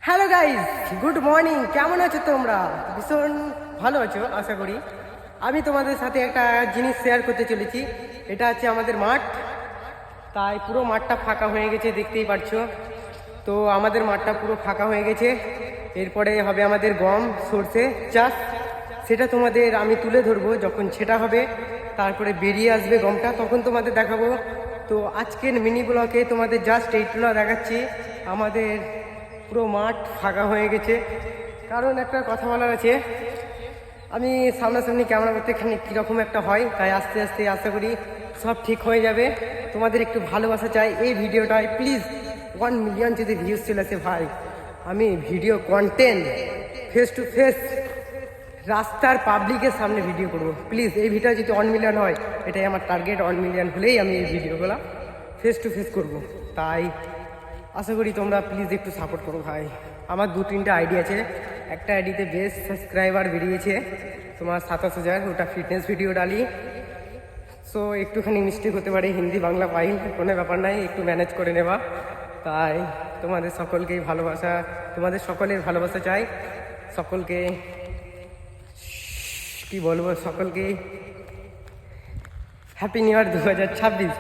Hello guys, good morning. কেমন আছো তোমরা? ভীষণ ভালো আছো আশা করি। আমি তোমাদের সাথে একটা জিনিস শেয়ার করতে চলেছি। এটা হচ্ছে আমাদের মাঠ। তাই পুরো মাঠটা ফাঁকা হয়ে গেছে, দেখতেই পারছো। তো আমাদের মাঠটা পুরো ফাঁকা হয়ে গেছে। এরপরে হবে আমাদের গম সর্ষে চাষ। সেটা তোমাদের আমি তুলে ধরবো যখন সেটা হবে। তারপরে বেরিয়ে আসবে গমটা, তখন তোমাদের দেখাবো। তো আজকের মিনি ব্লকে তোমাদের জাস্ট এইটুকু দেখাচ্ছি। আমাদের পুরো মাঠ ফাঁকা হয়ে গেছে। কারণ একটা কথা বলার আছে, আমি সামনাসামনি ক্যামেরা করতে এখানে কীরকম একটা হয়, তাই আস্তে আস্তে আশা করি সব ঠিক হয়ে যাবে। তোমাদের একটু ভালোবাসা চাই এই ভিডিওটায়। প্লিজ 1 মিলিয়ন যদি ভিউজ চলে আসে ভাই, আমি video content face to face রাস্তার পাবলিকের সামনে ভিডিও করব। প্লিজ এই ভিডিও যদি 1 মিলিয়ন হয়, এটাই আমার টার্গেট। 1 মিলিয়ন হলেই আমি এই ভিডিওগুলো ফেস টু ফেস করব। তাই আশা করি তোমরা প্লিজ একটু সাপোর্ট করো ভাই। আমার 2-3টা আইডি আছে। একটা আইডিতে বেশ সাবস্ক্রাইবার বেরিয়েছে তোমার 27,000, ওটা ফিটনেস ভিডিও ডালি। সো একটুখানি মিস্টেক হতে পারে, হিন্দি বাংলা পাই, কোনো ব্যাপার নাই, একটু ম্যানেজ করে নেবা। তাই তোমাদের সকলকেই ভালোবাসা, তোমাদের সকলের ভালোবাসা চাই। সকলকে কি বলবো, সকলকে হ্যাপি নিউ ইয়ার 2026।